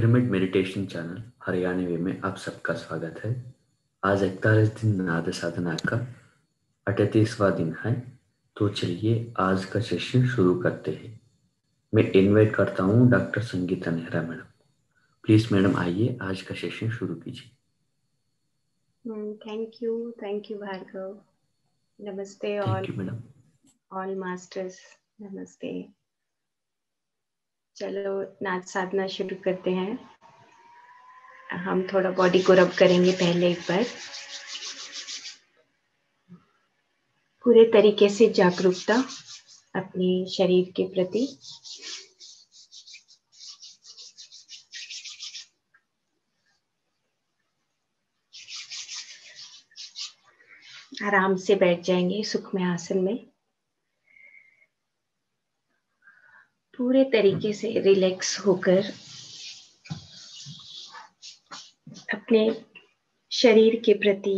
Pyramid meditation channel Haryanvi में आप सबका स्वागत है। आज 41 दिन नाद साधना का 38वां दिन है। तो चलिए आज का सेशन शुरू करते हैं। मैं इनवाइट करता हूँ doctor Sangeeta Nehra madam. Please madam आइए, आज का सेशन शुरू कीजिए। Thank you Bhargav. नमस्ते thank you madam. All masters, नमस्ते। चलो नाद साधना शुरू करते हैं। हम थोड़ा बॉडी को रब करेंगे पहले एक बार। पूरे तरीके से जागरूकता अपने शरीर के प्रति। आराम से बैठ जाएंगे सुखमय आसन में। पूरे तरीके से रिलैक्स होकर अपने शरीर के प्रति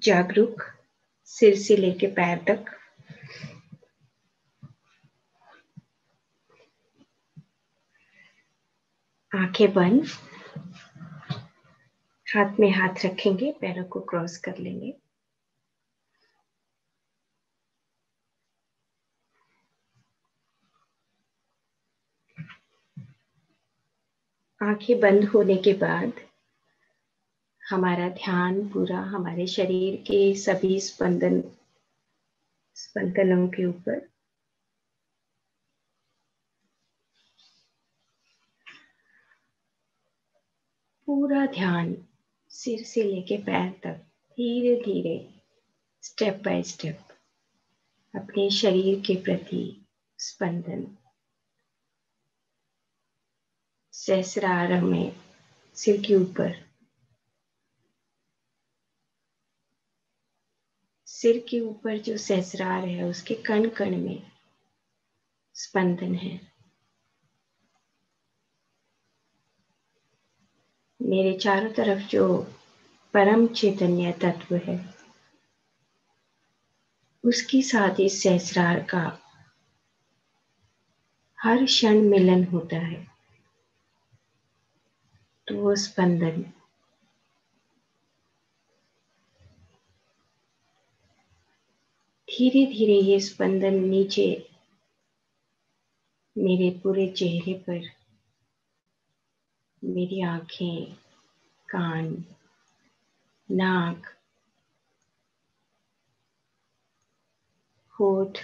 जागरूक, सिर से लेकर पैर तक। आंखें बंद, हाथ में हाथ रखेंगे, पैरों को क्रॉस कर लेंगे। आंखें बंद होने के बाद हमारा ध्यान पूरा हमारे शरीर के सभी स्पंदनों के ऊपर। पूरा ध्यान सिर से लेके पैर तक धीरे धीरे स्टेप बाय स्टेप अपने शरीर के प्रति स्पंदन। सहस्रार में सिर के ऊपर, सिर के ऊपर जो सहस्रार है उसके कण कण में स्पंदन है। मेरे चारों तरफ जो परम चैतन्य तत्व है उसके साथ इस सहस्रार का हर क्षण मिलन होता है। तो वो स्पंदन धीरे धीरे, ये स्पंदन नीचे मेरे पूरे चेहरे पर, मेरी आंखें, कान, नाक, होठ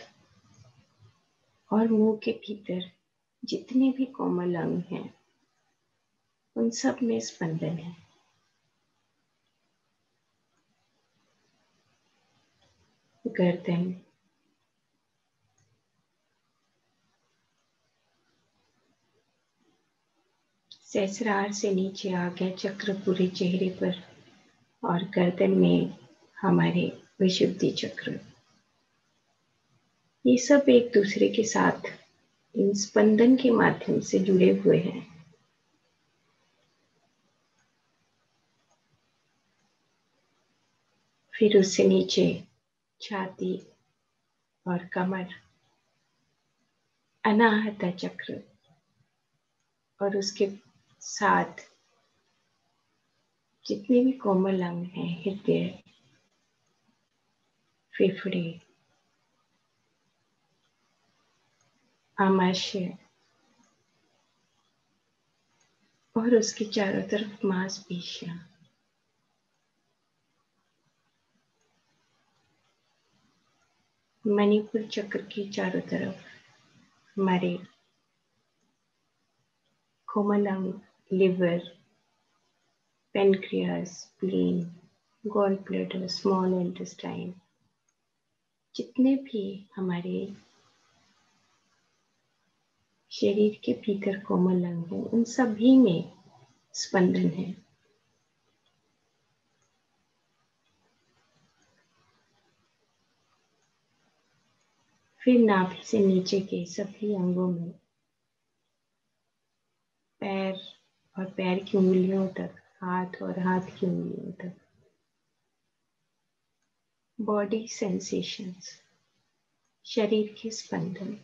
और मुंह के भीतर जितने भी कोमल अंग हैं उन सब में स्पंदन है। गर्दन, सहस्रार से नीचे आ गया चक्र पूरे चेहरे पर, और गर्दन में हमारे विशुद्धि चक्र। ये सब एक दूसरे के साथ इन स्पंदन के माध्यम से जुड़े हुए हैं। फिर उससे नीचे छाती और कमर, अनाहता चक्र, और उसके साथ जितने भी कोमल अंग हैं, हृदय, फेफड़े, आमाशय, और उसके चारों तरफ मांसपेशियां। मणिपुर चक्र के चारों तरफ हमारे कोमल अंग, liver, pancreas, spleen, gall bladder, small intestine, जितने भी हमारे शरीर के भीतर कोमल अंग हैं उन सभी में स्पंदन है। फिर नाभि से नीचे के सभी अंगों में, पैर और पैर की उंगलियों तक, हाथ और हाथ की उंगलियों तक, बॉडी सेंसेशंस, शरीर के स्पंदन।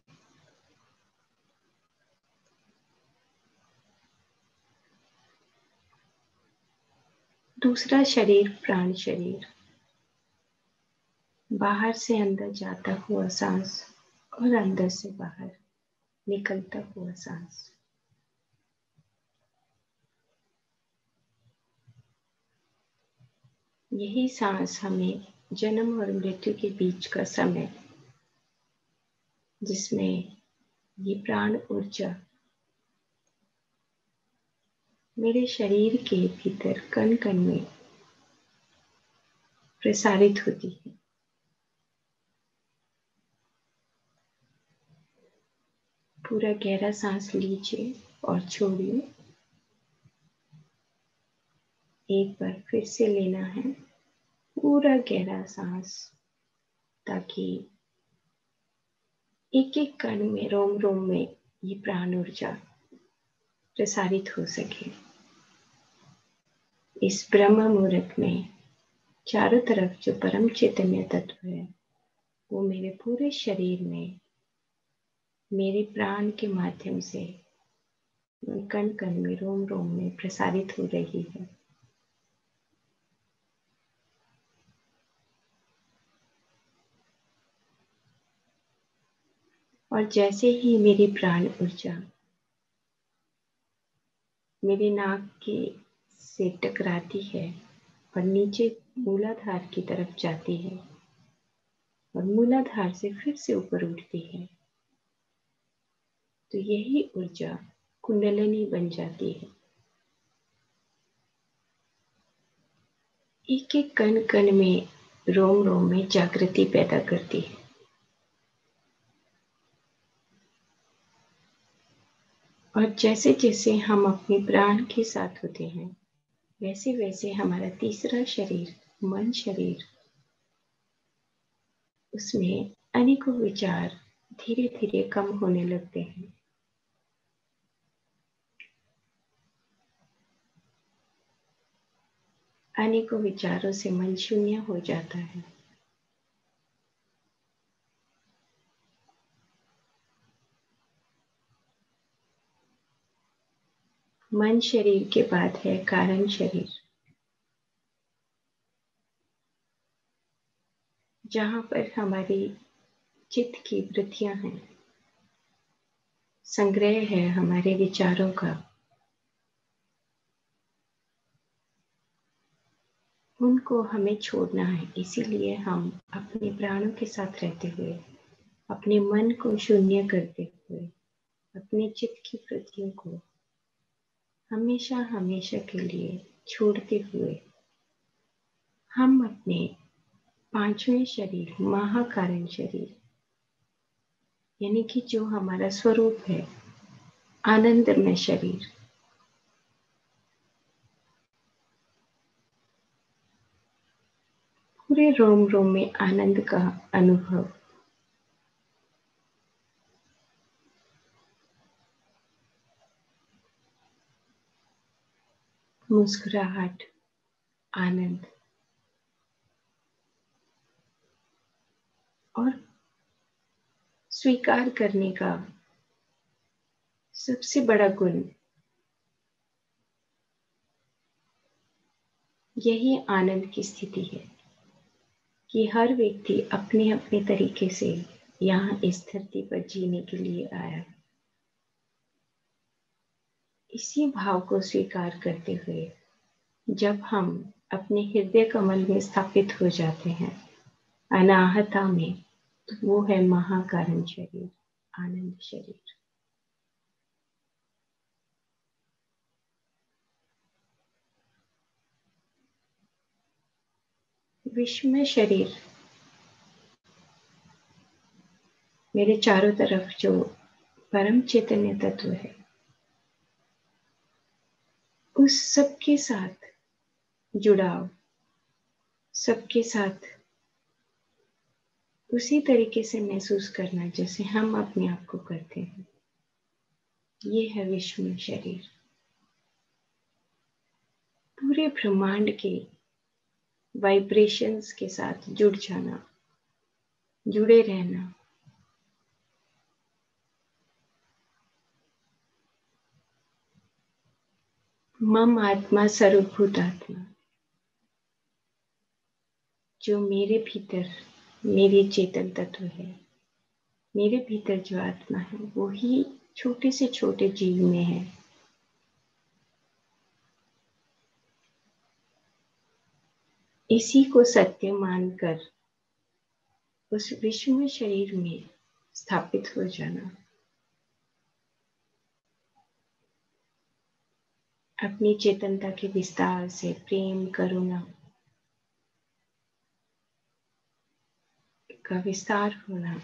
दूसरा शरीर प्राण शरीर, बाहर से अंदर जाता हुआ सांस और अंदर से बाहर निकलता हुआ सांस। यही सांस हमें जन्म और मृत्यु के बीच का समय, जिसमें ये प्राण ऊर्जा मेरे शरीर के भीतर कण कण में प्रसारित होती है। पूरा गहरा सांस लीजिए और छोड़िए। एक बार फिर से लेना है पूरा गहरा सांस, ताकि एक एक कण में, रोम रोम में ये प्राण ऊर्जा प्रसारित हो सके। इस ब्रह्म मुहूर्त में चारों तरफ जो परम चैतन्य तत्व है, वो मेरे पूरे शरीर में मेरे प्राण के माध्यम से कण कण में, रोम रोम में प्रसारित हो रही है। और जैसे ही मेरी प्राण ऊर्जा मेरे नाक के से टकराती है और नीचे मूलाधार की तरफ जाती है और मूलाधार से फिर से ऊपर उठती है, तो यही ऊर्जा कुंडलिनी बन जाती है। एक एक कण कण में, रोम रोम में जागृति पैदा करती है। और जैसे जैसे हम अपने प्राण के साथ होते हैं, वैसे वैसे हमारा तीसरा शरीर, मन शरीर, उसमें अनेकों विचार धीरे धीरे कम होने लगते हैं। अनेकों विचारों से मन शून्य हो जाता है। मन शरीर के बाद है कारण शरीर, जहां पर हमारी चित्त की वृत्तियां हैं, संग्रह है हमारे विचारों का। उनको हमें छोड़ना है, इसीलिए हम अपने प्राणों के साथ रहते हुए, अपने मन को शून्य करते हुए, अपने चित्त की वृत्तियों को हमेशा हमेशा के लिए छोड़ते हुए, हम अपने पांचवें शरीर, महाकारण शरीर, यानी कि जो हमारा स्वरूप है, आनंदमय शरीर, पूरे रोम रोम में आनंद का अनुभव, मुस्कुराहट, आनंद और स्वीकार करने का सबसे बड़ा गुण, यही आनंद की स्थिति है कि हर व्यक्ति अपने अपने तरीके से यहाँ इस धरती पर जीने के लिए आया। इसी भाव को स्वीकार करते हुए जब हम अपने हृदय कमल में स्थापित हो जाते हैं, अनाहता में, तो वो है महाकारण शरीर, आनंद शरीर। विश्व में शरीर, मेरे चारों तरफ जो परम चैतन्य तत्व है, उस सबके साथ जुड़ाव, सबके साथ उसी तरीके से महसूस करना जैसे हम अपने आप को करते हैं, ये है विश्व में शरीर। पूरे ब्रह्मांड के वाइब्रेशंस के साथ जुड़ जाना, जुड़े रहना, मम आत्मा सर्वभूत आत्मा, जो मेरे भीतर मेरे चेतन तत्व है, मेरे भीतर जो आत्मा है, वो ही छोटे से छोटे जीव में है। इसी को सत्य मानकर उस विश्व में शरीर में स्थापित हो जाना, अपनी चेतनता के विस्तार से प्रेम करुणा का विस्तार होना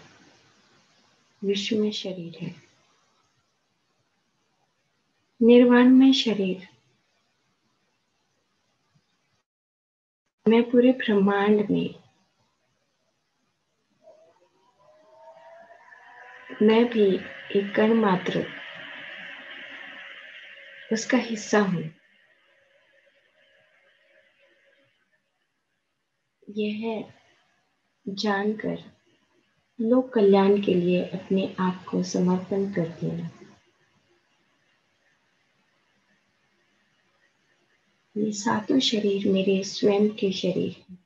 विश्व में शरीर है। निर्वाण में शरीर मैं पूरे ब्रह्मांड में मैं भी एक कण मात्र उसका हिस्सा हूँ। यह जानकर लोक कल्याण के लिए अपने आप को समर्पण कर देना, ये सातों शरीर मेरे स्वयं के शरीर हैं।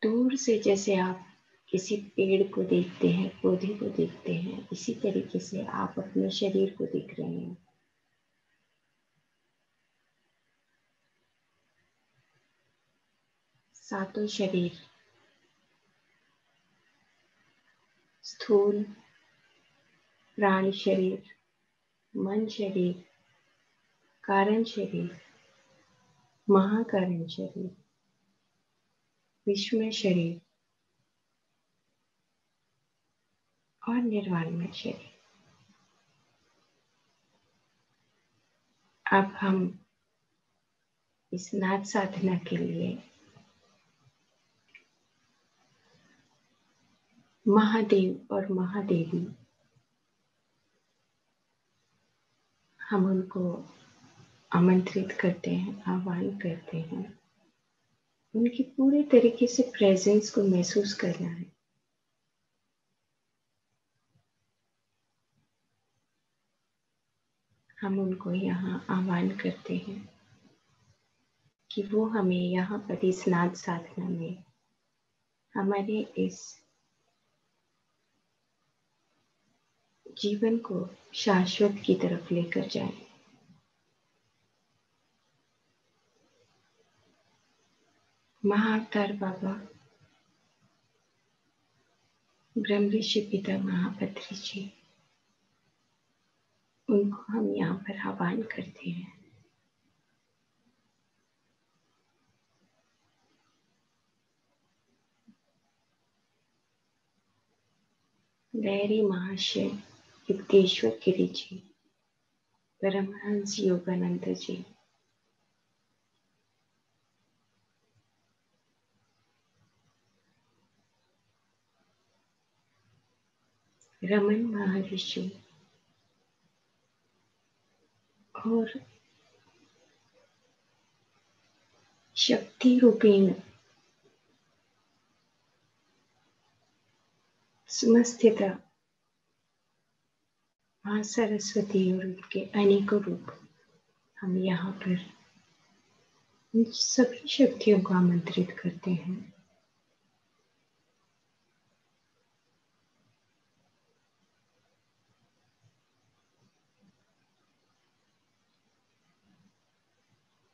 दूर से जैसे आप किसी पेड़ को देखते हैं, पौधे को देखते हैं, इसी तरीके से आप अपने शरीर को देख रहे हैं। सातों शरीर, स्थूल प्राण शरीर, मन शरीर, कारण शरीर, महाकारण शरीर, विश्व में शरीर और निर्वाण में शरीर। अब हम इस नाद साधना के लिए महादेव और महादेवी, हम उनको आमंत्रित करते हैं, आह्वान करते हैं। उनकी पूरे तरीके से प्रेजेंस को महसूस करना है। हम उनको यहाँ आह्वान करते हैं कि वो हमें यहाँ पर इस नाद साधना में हमारे इस जीवन को शाश्वत की तरफ लेकर जाएं। महाअवतार बाबा ब्रह्म ऋषि पिता महापत्री जी, उनको हम यहाँ पर आह्वान करते हैं। लहरी महाशय युक्तेश्वर गिरी जी, परमहंस योगानंद जी, रमन महर्षि और शक्ति रूपेण समस्थिता मां सरस्वती और उनके अनेकों रूप, हम यहाँ पर इन सभी शक्तियों को आमंत्रित करते हैं।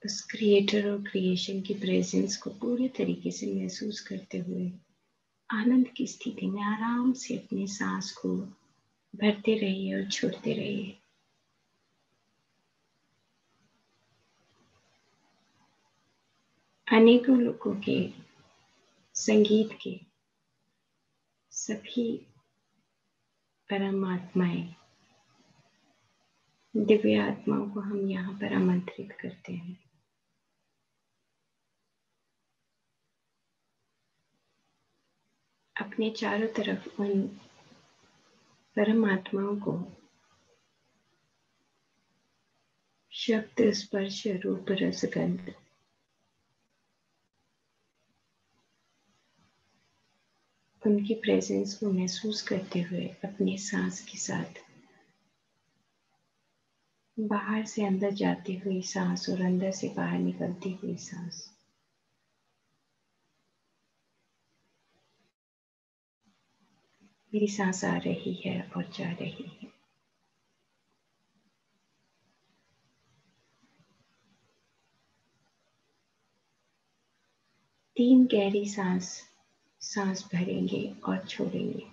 उस क्रिएटर और क्रिएशन की प्रेजेंस को पूरे तरीके से महसूस करते हुए आनंद की स्थिति में आराम से अपनी सांस को भरते रहिए और छोड़ते रहिए। अनेकों लोगों के संगीत के सभी परमात्माएं, दिव्य आत्माओं को हम यहाँ पर आमंत्रित करते हैं। अपने चारों तरफ उन परमात्माओं को शब्द, स्पर्श, रूप, रस, गंध उनकी प्रेजेंस को महसूस करते हुए अपनी सांस के साथ बाहर से अंदर जाती हुई सांस और अंदर से बाहर निकलती हुई सांस। मेरी सांस आ रही है और जा रही है। तीन गहरी सांस भरेंगे और छोड़ेंगे।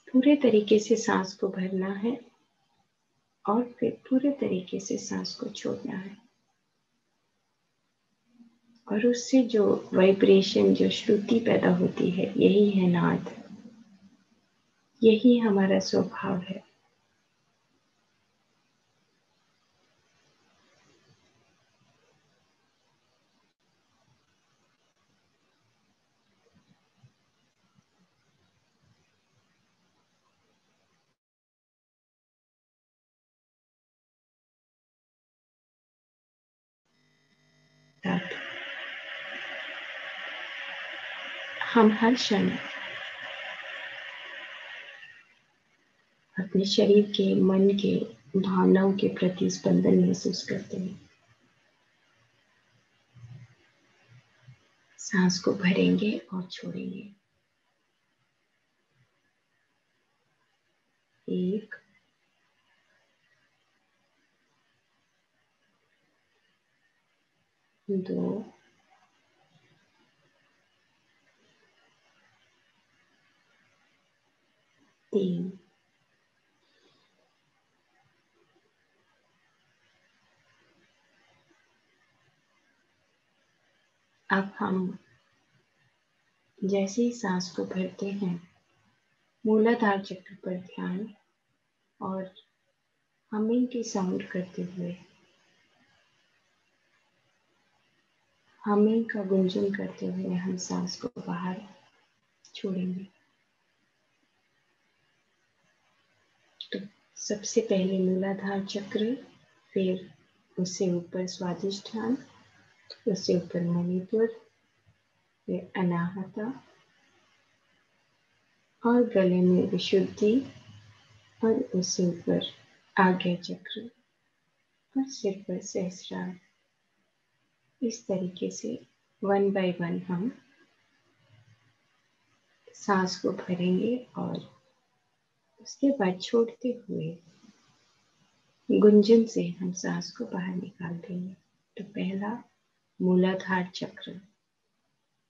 पूरे तरीके से सांस को भरना है और फिर पूरे तरीके से सांस को छोड़ना है। और उससे जो वाइब्रेशन, जो श्रुति पैदा होती है, यही है नाद, यही हमारा स्वभाव है। हम हर क्षण अपने शरीर के, मन के, भावनाओं के प्रति स्पंदन महसूस करते हैं। सांस को भरेंगे और छोड़ेंगे। 1, 2, 3। अब हम जैसे ही सांस को भरते हैं, मूलाधार चक्र पर ध्यान और हमिंग की साउंड करते हुए, हमिंग का गुंजन करते हुए हम सांस को बाहर छोड़ेंगे। तो सबसे पहले मूलाधार चक्र, फिर उससे ऊपर स्वादिष्ठान, उससे ऊपर मणिपुर, फिर अनाहता और गले में विशुद्धि, और उससे ऊपर आज्ञा चक्र और सिर पर सहस्रार। इस तरीके से 1 by 1 हम सांस को भरेंगे और उसके बाद छोड़ते हुए गुंजन से हम सांस को बाहर निकाल देंगे। तो पहला मूलाधार चक्र,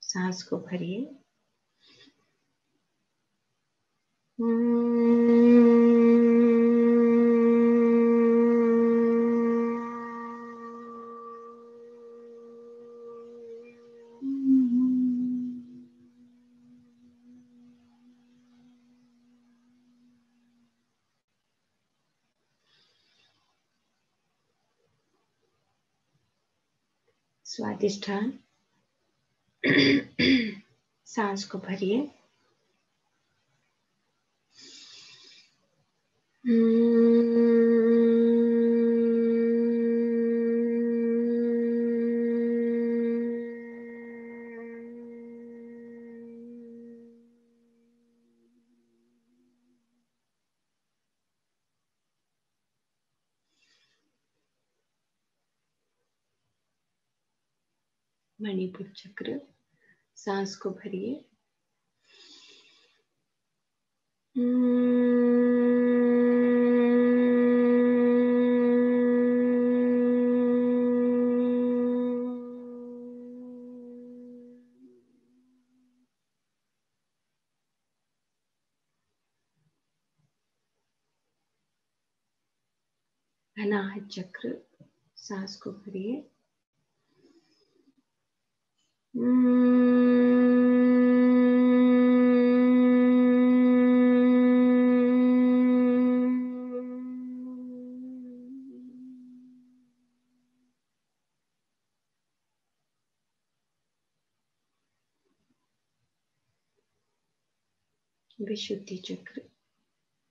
सांस को भरिए। स्वादिष्ठान, सांस को भरिए। मणिपुर चक्र, सांस को भरिए। अनाहत चक्र, सांस को भरिए। विशुद्धि चक्र,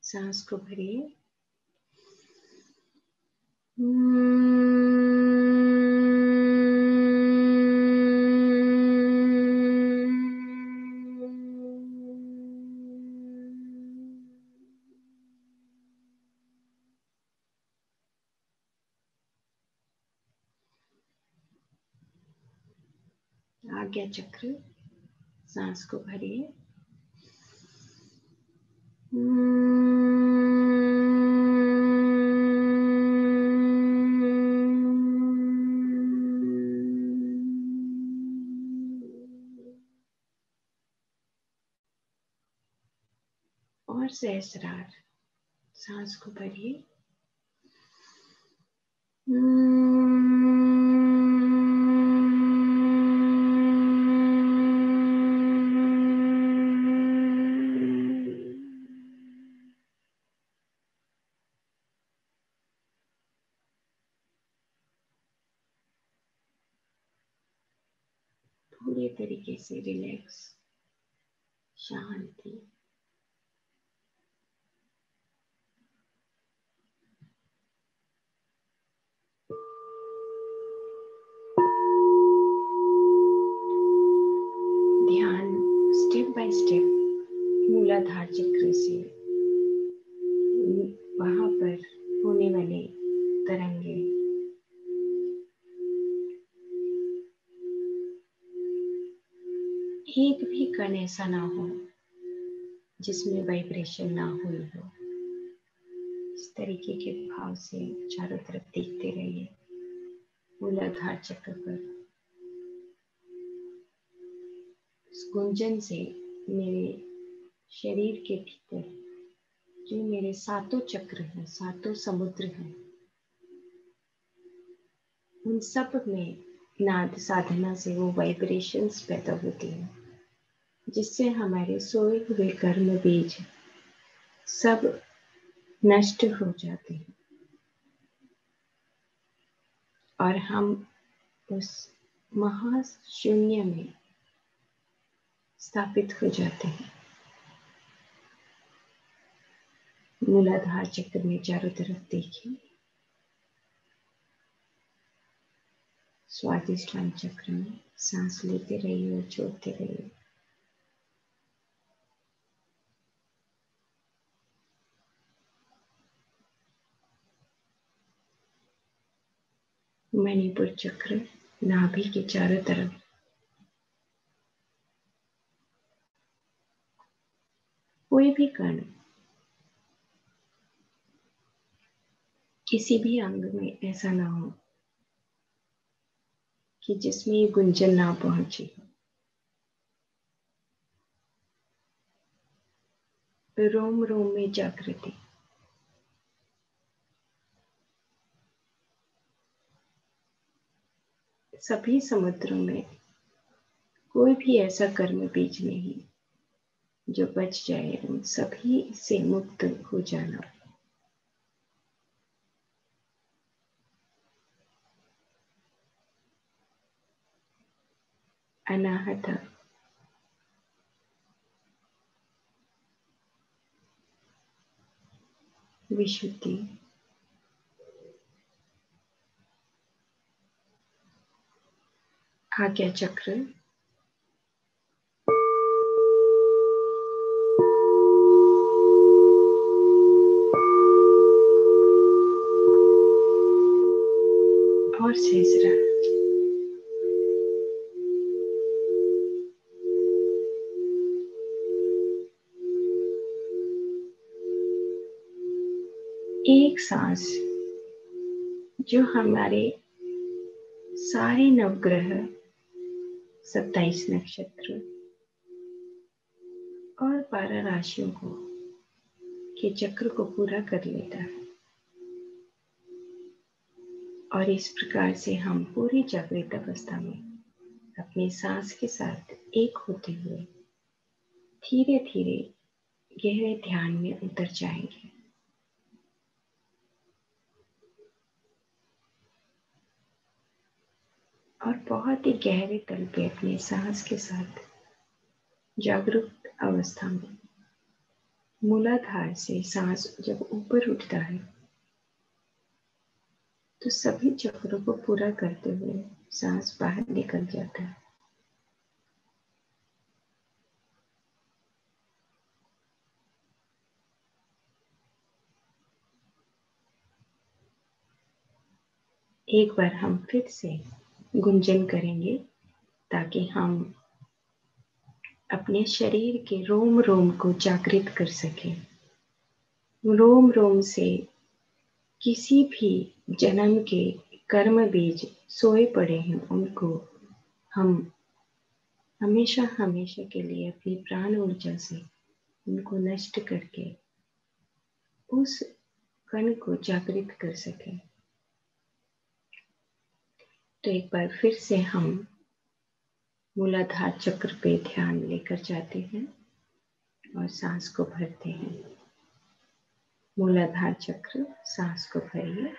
सांस को भरिए। आज्ञा चक्र, सांस को भरिए। और सहस्रार सांस को भरिए। पूरे तरीके से रिलैक्स, शांति। ध्यान स्टेप बाय स्टेप मूलाधार चक्र से वहां पर होने वाले तरंगे, एक भी कण ऐसा ना हो जिसमें वाइब्रेशन ना हुई हो। इस तरीके के भाव से चारों तरफ देखते रहिए। मूलाधार चक्र पर इस गुंजन से मेरे शरीर के भीतर जो मेरे सातों चक्र हैं, सातों समुद्र हैं, उन सब में नाद साधना से वो वाइब्रेशंस पैदा होती हैं, जिससे हमारे सोए हुए कर्म बीज सब नष्ट हो जाते हैं और हम उस महाशून्य में स्थापित हो जाते हैं। मूलाधार चक्र में चारों तरफ देखिए। स्वादिष्ठान चक्र में सांस लेते रहिए और छोड़ते रहिए। मणिपुर चक्र नाभि के चारों तरफ कोई भी कण किसी भी अंग में ऐसा ना हो कि जिसमें ये गुंजन ना पहुंचे। रोम रोम में जागृति। सभी समुद्रों में कोई भी ऐसा कर्म बीज नहीं जो बच जाए, उन सभी से मुक्त हो जाना। अनाहत विशुद्धि, आज्ञा चक्र, और सहस्रार। एक सांस जो हमारे सारे नवग्रह, 27 नक्षत्र और 12 राशियों को के चक्र को पूरा कर लेता है। और इस प्रकार से हम पूरी जागृत अवस्था में अपनी सांस के साथ एक होते हुए धीरे धीरे गहरे ध्यान में उतर जाएंगे। और बहुत ही गहरे तल पे अपनी सांस के साथ जागरूक अवस्था में मूलाधार से सांस जब ऊपर उठता है तो सभी चक्रों को पूरा करते हुए सांस बाहर निकल जाता है। एक बार हम फिर से गुंजन करेंगे। ताकि हम अपने शरीर के रोम रोम को जागृत कर सकें। रोम रोम से किसी भी जन्म के कर्म बीज सोए पड़े हैं, उनको हम हमेशा हमेशा के लिए अपनी प्राण ऊर्जा से उनको नष्ट करके उस कण को जागृत कर सकें। तो एक बार फिर से हम मूलाधार चक्र पे ध्यान लेकर जाते हैं और सांस को भरते हैं। मूलाधार चक्र, सांस को भरिए।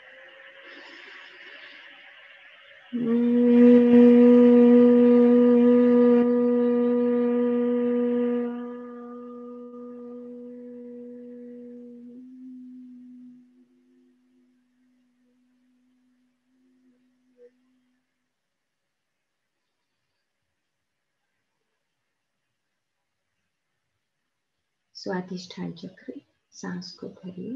स्वादिष्ठान चक्र, सांस को भरिए।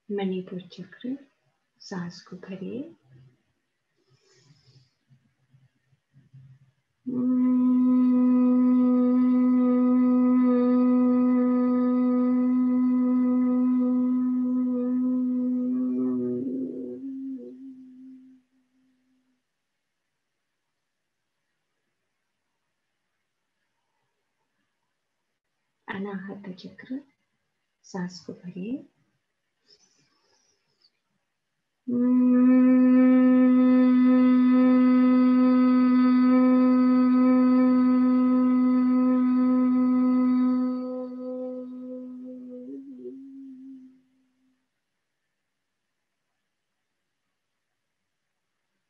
मणिपुर चक्र, सांस को भरिए। अनाहत चक्र, सांस को भरिए।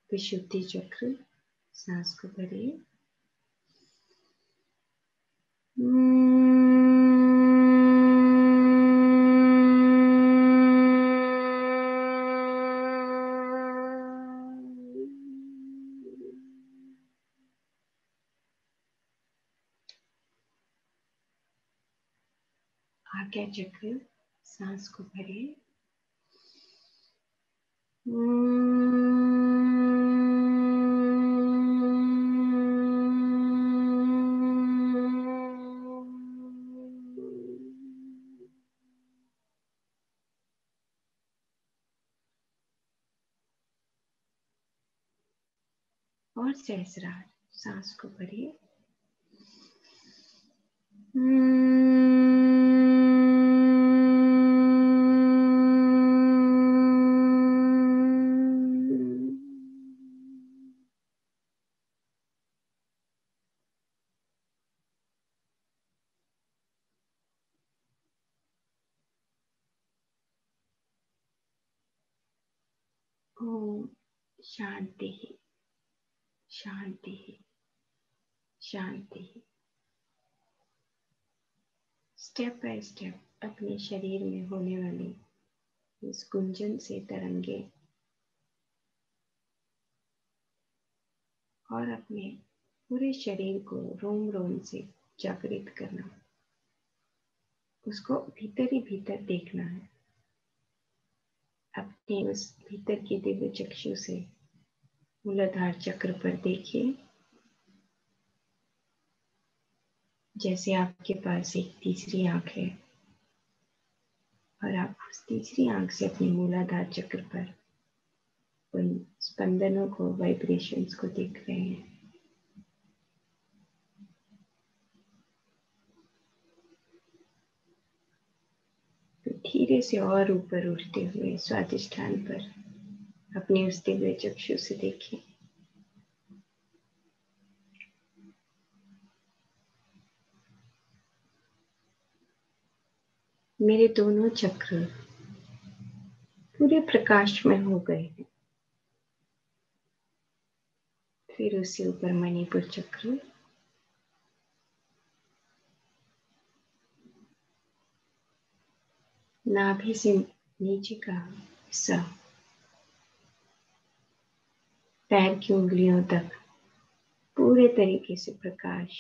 विशुद्धि चक्र, सांस को भरिए। आज्ञा चक्र, सांस को भरिए। और सहस्रार, सांस को भरिए। ओम शांति, शांति, शांति। स्टेप बाय स्टेप अपने शरीर में होने वाली इस गुंजन से तरंगे और अपने पूरे शरीर को रोम रोम से जागृत करना, उसको भीतर ही भीतर देखना है। अपने उस भीतर की दिव्य चक्षु से मूलाधार चक्र पर देखिए, जैसे आपके पास एक तीसरी आंख है और आप उस तीसरी आंख से अपने मूलाधार चक्र पर उन स्पंदनों को, वाइब्रेशंस को देख रहे हैं। तो धीरे से और ऊपर उठते हुए स्वादिष्ठान पर अपने उस दिव्य चक्षु से देखिए। मेरे दोनों चक्र पूरे प्रकाश में हो गए हैं। फिर उससे ऊपर मणिपुर चक्र, नाभि से नीचे का हिस्सा पैर की उंगलियों तक पूरे तरीके से प्रकाश।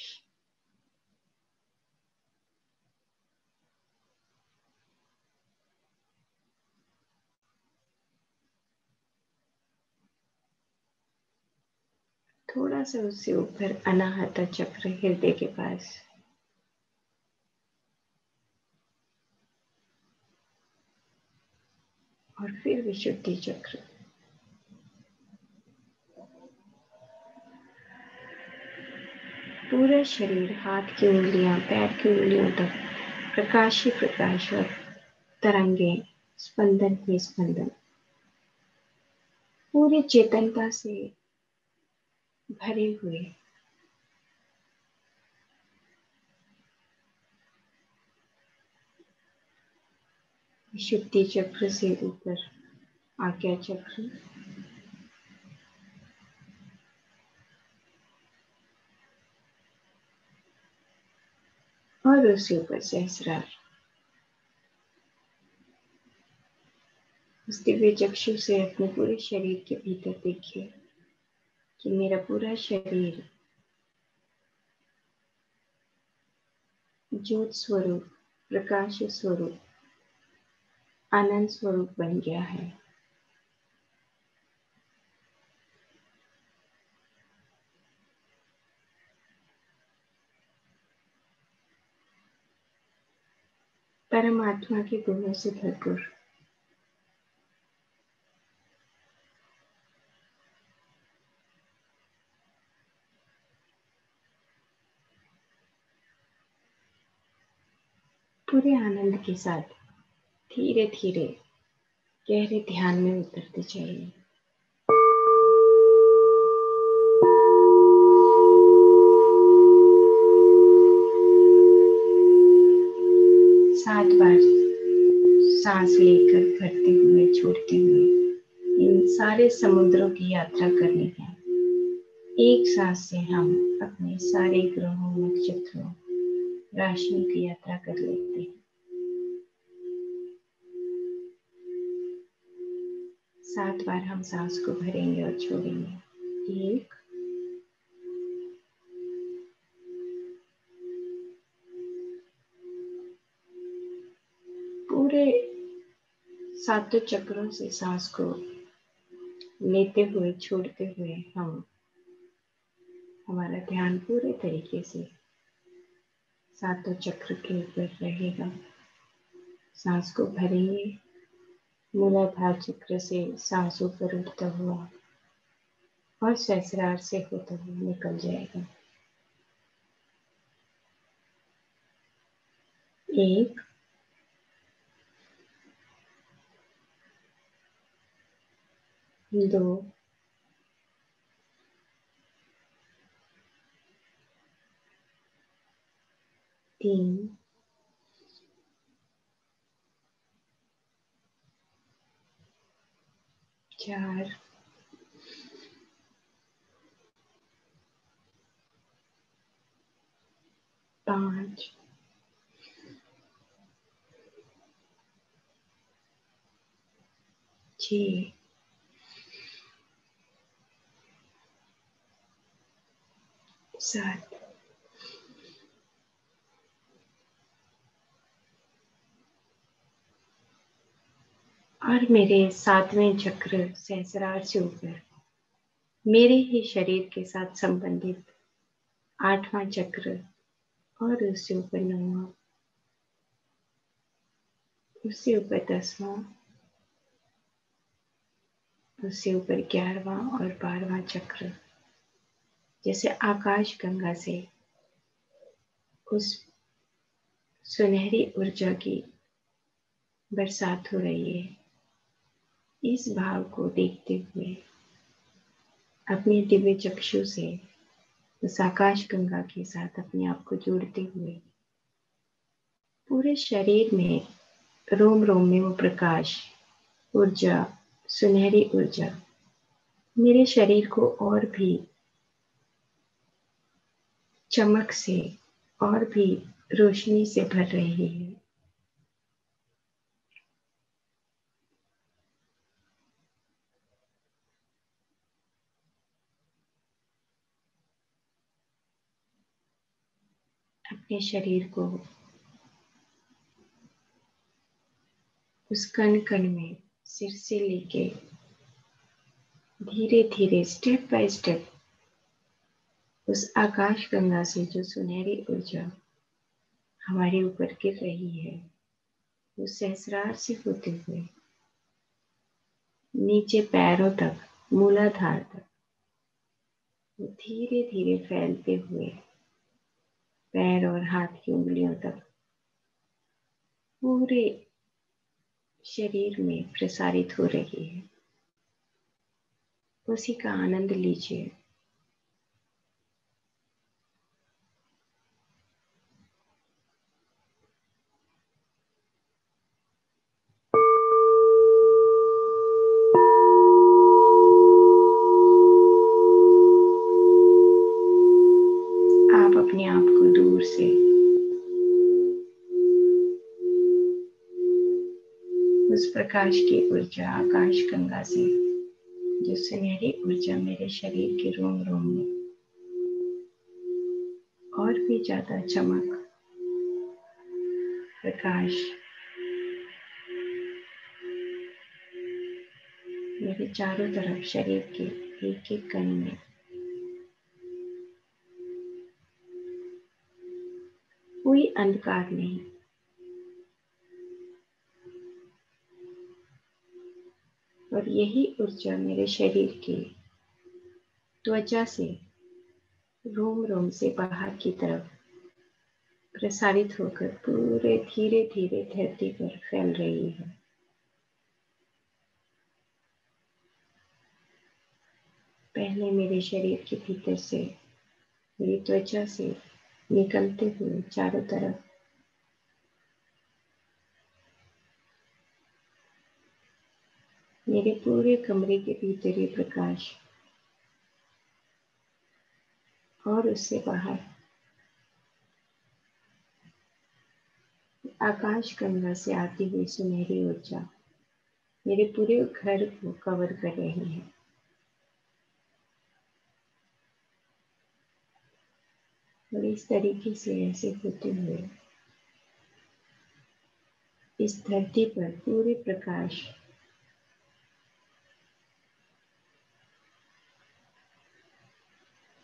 थोड़ा सा उससे ऊपर अनाहता चक्र हृदय के पास। और फिर विशुद्धि चक्र। पूरा शरीर, हाथ की उंगलियां, पैर की उंगलियों तक प्रकाश ही प्रकाश और तरंगे, स्पंदन ही स्पंदन, पूरी चेतनता से भरे हुए। विशुद्धि चक्र से ऊपर आज्ञा चक्र, और उसके ऊपर सहस्रार। उस दिव्य चक्षु से अपने पूरे शरीर के भीतर देखिए कि मेरा पूरा शरीर ज्योत स्वरूप, प्रकाश स्वरूप, आनंद स्वरूप बन गया है। परमात्मा के गुणों से भरपूर। पूरे आनंद के साथ धीरे धीरे गहरे ध्यान में उतरते जाइए। सात बार सांस लेकर भरते हुए छोड़ते हुए इन सारे समुद्रों की यात्रा करनी है। एक सांस से हम अपने सारे ग्रहों, नक्षत्रों, राशियों की यात्रा कर लेते हैं। 7 बार हम सांस को भरेंगे और छोड़ेंगे। 1, पूरे 7 चक्रों से सांस को लेते हुए छोड़ते हुए हम हमारा ध्यान पूरे तरीके से 7 चक्र के ऊपर रहेगा। सांस को भरेंगे, मूलाधार चक्र से सांस ऊपर उठता हुआ और सहस्रार से होता हुआ निकल जाएगा। 1, 2, 3, 4, 5, 6, 7। और मेरे 7वें चक्र सहस्रार से ऊपर मेरे ही शरीर के साथ संबंधित 8वां चक्र, और उससे ऊपर 9वां, उससे ऊपर 10वां, उससे ऊपर 11वां और 12वां चक्र, जैसे आकाश गंगा से उस सुनहरी ऊर्जा की बरसात हो रही है। इस भाव को देखते हुए अपने दिव्य चक्षु से उस आकाश गंगा के साथ अपने आप को जोड़ते हुए पूरे शरीर में रोम रोम में वो प्रकाश, ऊर्जा, सुनहरी ऊर्जा मेरे शरीर को और भी चमक से और भी रोशनी से भर रही है। अपने शरीर को उस कण कण में सिर से लेके धीरे धीरे स्टेप बाय स्टेप उस आकाश गंगा से जो सुनहरी ऊर्जा हमारे ऊपर गिर रही है, वो सहस्रार से होते हुए नीचे पैरों तक, मूलाधार तक, वो धीरे धीरे फैलते हुए पैर और हाथ की उंगलियों तक पूरे शरीर में प्रसारित हो रही है। उसी का आनंद लीजिए। आप अपने आप को दूर से उस प्रकाश की ऊर्जा, आकाश गंगा से, जो सुनहरी ऊर्जा मेरे शरीर के रोम रोम में और भी ज्यादा चमक, प्रकाश मेरे चारों तरफ शरीर के एक एक कण में कोई अंधकार नहीं, और यही ऊर्जा मेरे शरीर की त्वचा से, रोम रोम से बाहर की तरफ प्रसारित होकर पूरे धीरे धीरे धरती पर फैल रही है। पहले मेरे शरीर के भीतर से, मेरी त्वचा से निकलते हुए चारों तरफ मेरे पूरे कमरे के भीतर ये प्रकाश, और उससे बाहर आकाश गंगा से आती हुई सुनहरी ऊर्जा मेरे पूरे घर को कवर कर रही है। और इस तरीके से ऐसे होते हुए इस धरती पर पूरे प्रकाश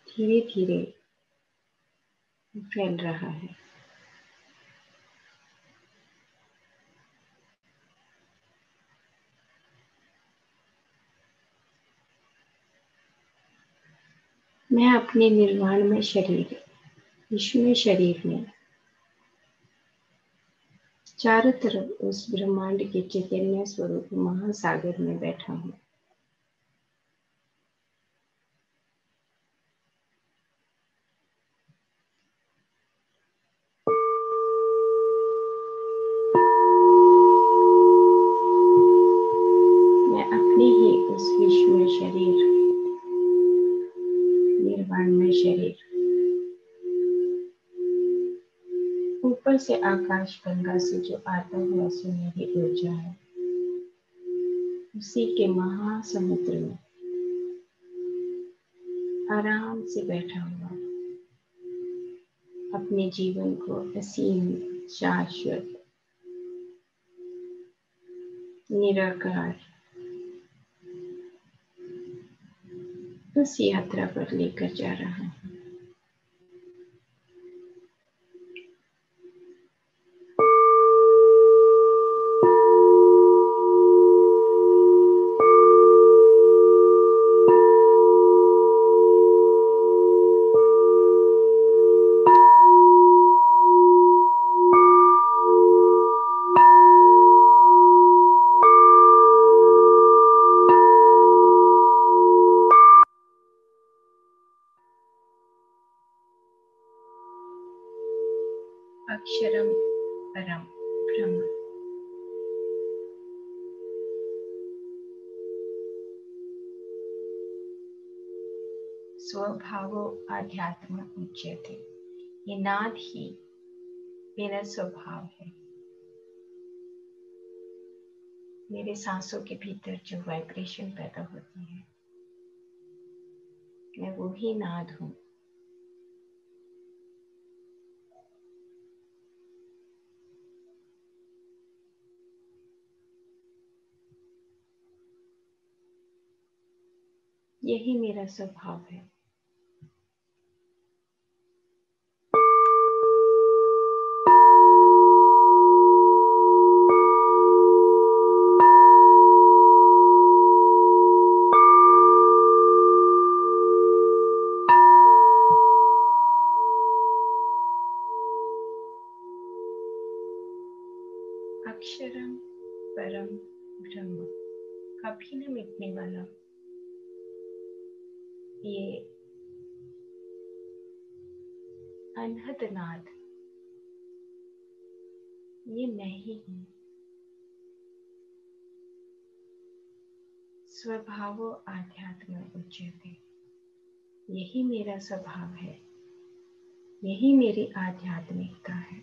धीरे धीरे फैल रहा है। मैं अपने निर्वाण में शरीर, विश्व शरीर में चारों तरफ उस ब्रह्मांड के चैतन्य स्वरूप महासागर में बैठा हूँ। मैं अपने ही उस विश्व में शरीर, निर्वाण में शरीर, ऊपर से आकाश गंगा से जो आता हुआ सुनहरी ऊर्जा है, उसी के महासमुद्र में आराम से बैठा हुआ अपने जीवन को असीम, शाश्वत, निराकार उस यात्रा पर लेकर जा रहा हूँ। अक्षरम परम ब्रह्म, स्वभावो आध्यात्म उच्यते। ये नाद ही मेरा स्वभाव है। मेरे सांसों के भीतर जो वाइब्रेशन पैदा होती है, मैं वो ही नाद हूँ। यही मेरा स्वभाव है। अक्षरम परम ब्रह्म, कभी न मिटने वाला ये अनहद नाद, ये मैं ही हूँ। स्वभावो आध्यात्म उच्यते, यही मेरा स्वभाव है, यही मेरी आध्यात्मिकता है।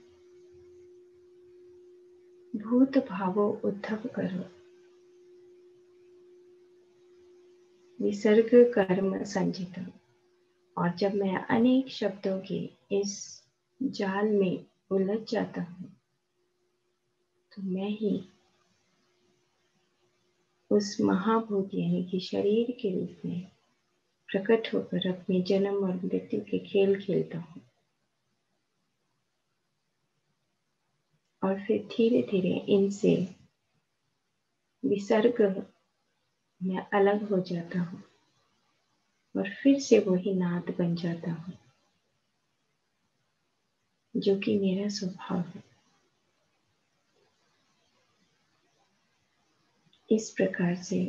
भूत भावो उद्धव करो, विसर्ग कर्म संचितम। और जब मैं अनेक शब्दों के इस जाल में उलझ जाता हूँ, तो मैं ही उस महाभूत यानी कि शरीर के रूप में प्रकट होकर अपने जन्म और मृत्यु के खेल खेलता हूँ। और फिर धीरे धीरे इनसे विसर्ग में अलग हो जाता हूँ और फिर से वही नाद बन जाता हूँ, जो कि मेरा स्वभाव है। इस प्रकार से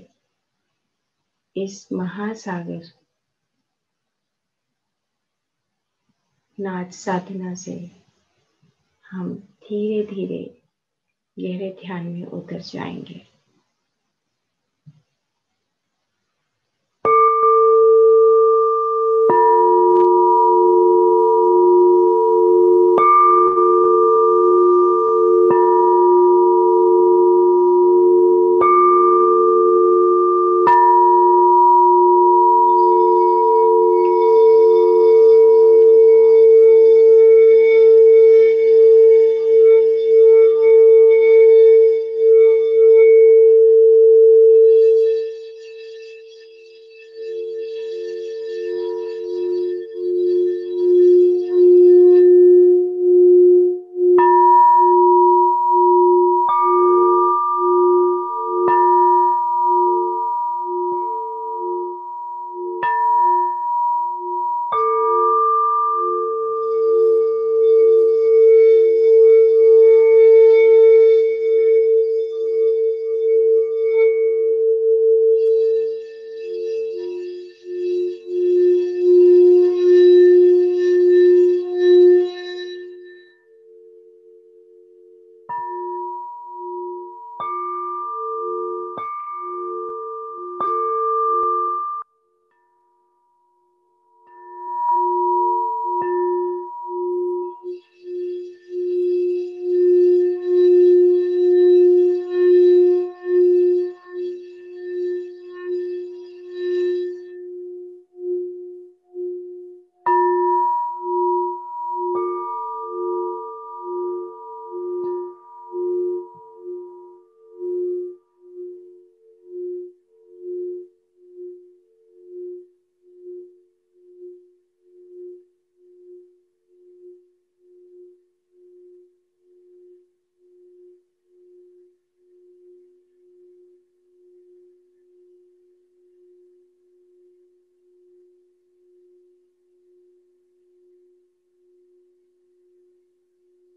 इस महासागर नाद साधना से हम धीरे धीरे गहरे ध्यान में उतर जाएंगे।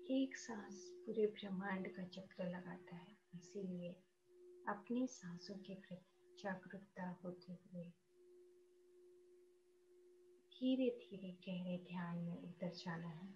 एक सांस पूरे ब्रह्मांड का चक्र लगाता है, इसीलिए अपनी सांसों के प्रति जागरूकता होते हुए धीरे धीरे गहरे ध्यान में उतर जाना है।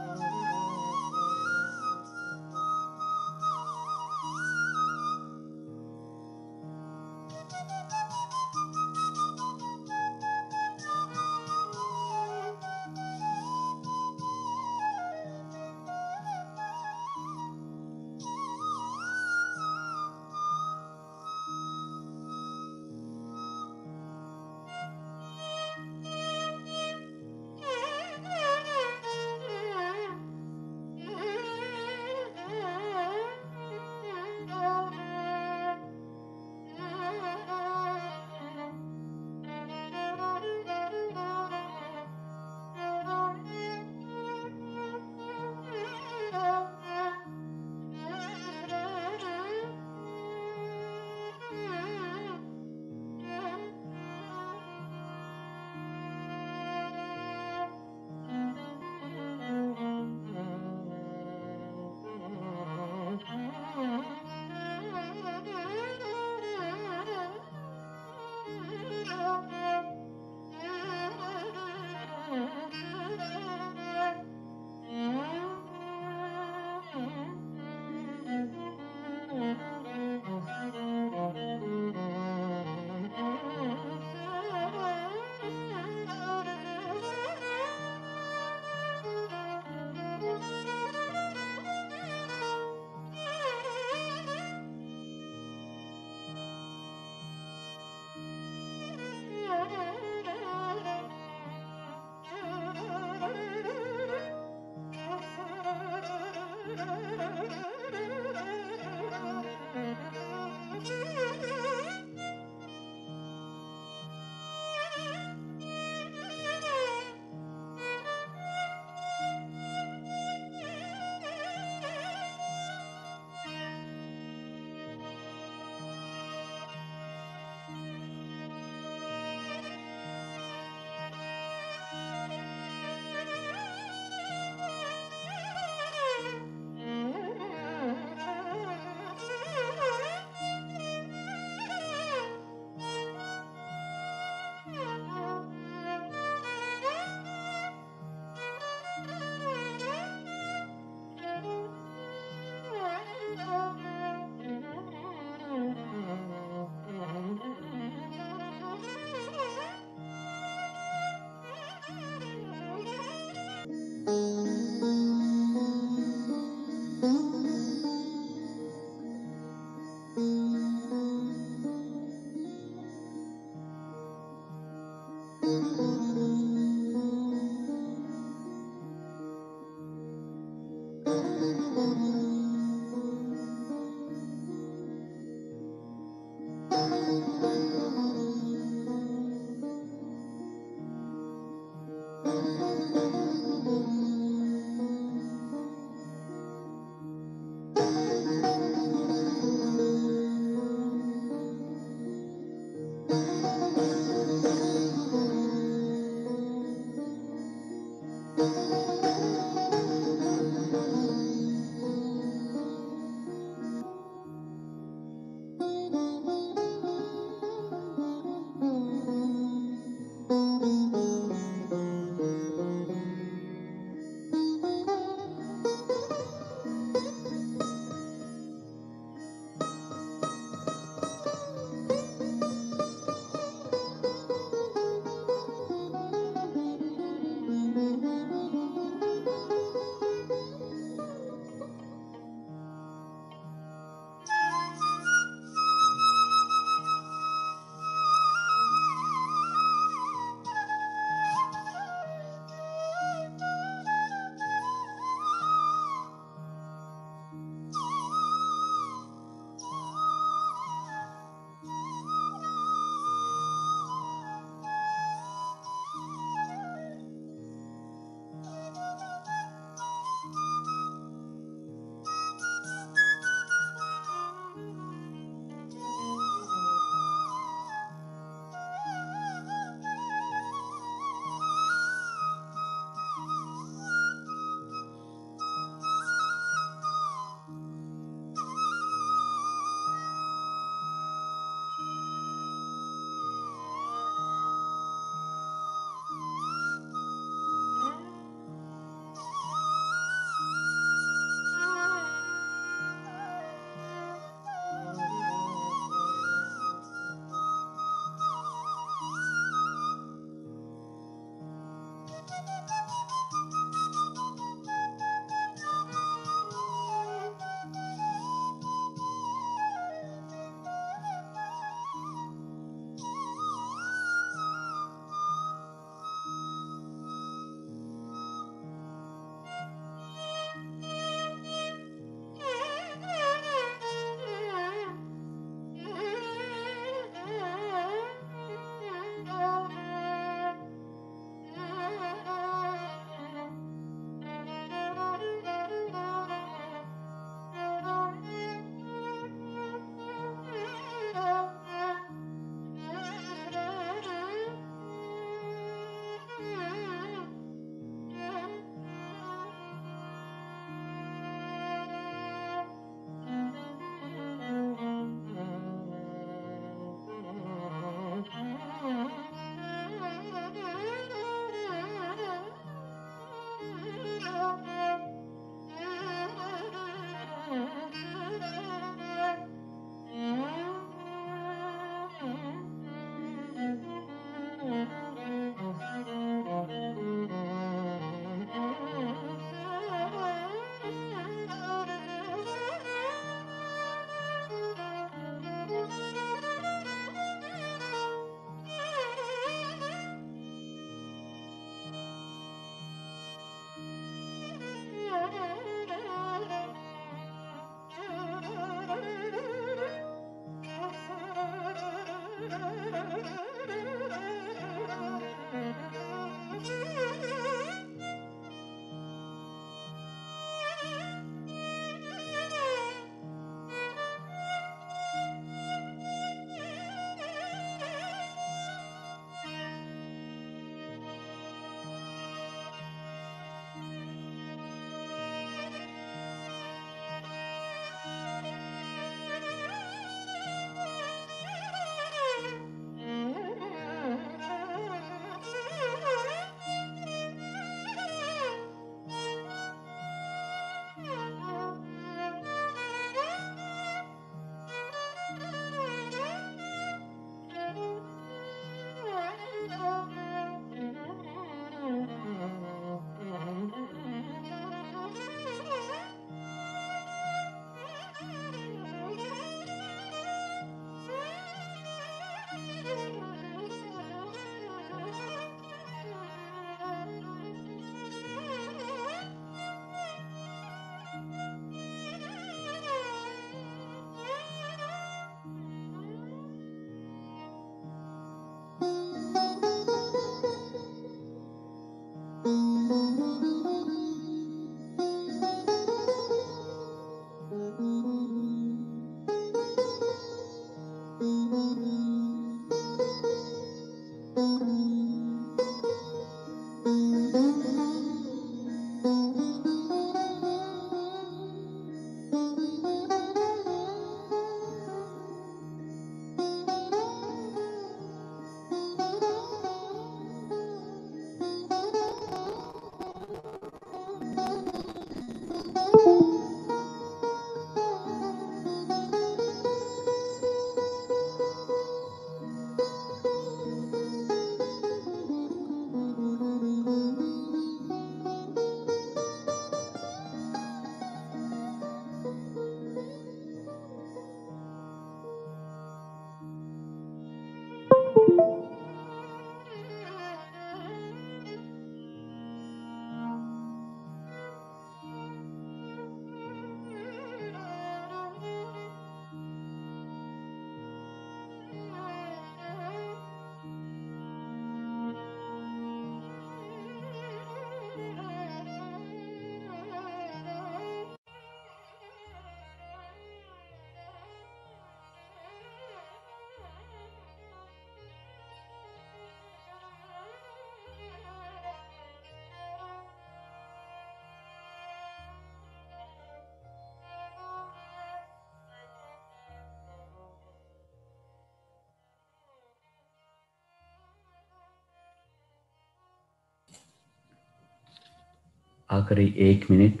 आखिरी 1 मिनट।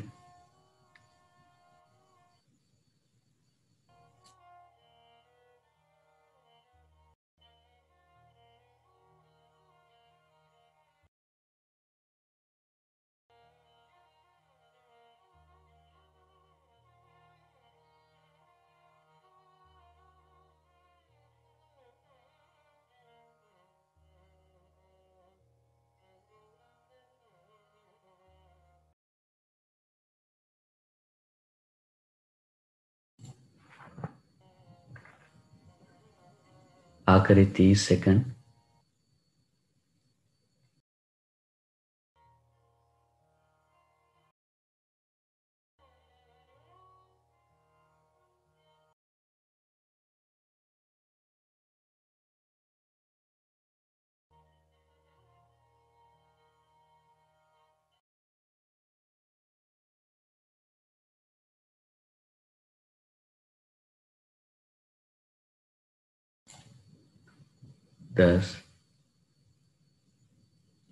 आखिरी 30 सेकंड। दस,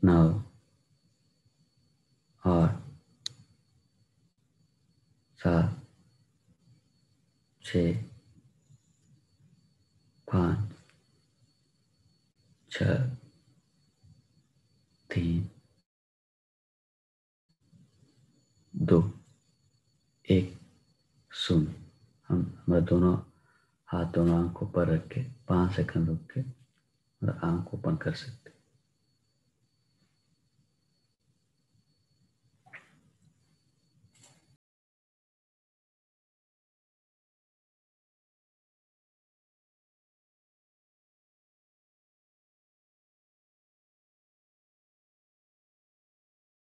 9, 8, 7, 6, 5, 6, 3, 2, 1, शून्य। हम हमारे दोनों हाथ दोनों आंखों पर रख के 5 सेकंड रुक के और आंख ओपन कर सकते हैं।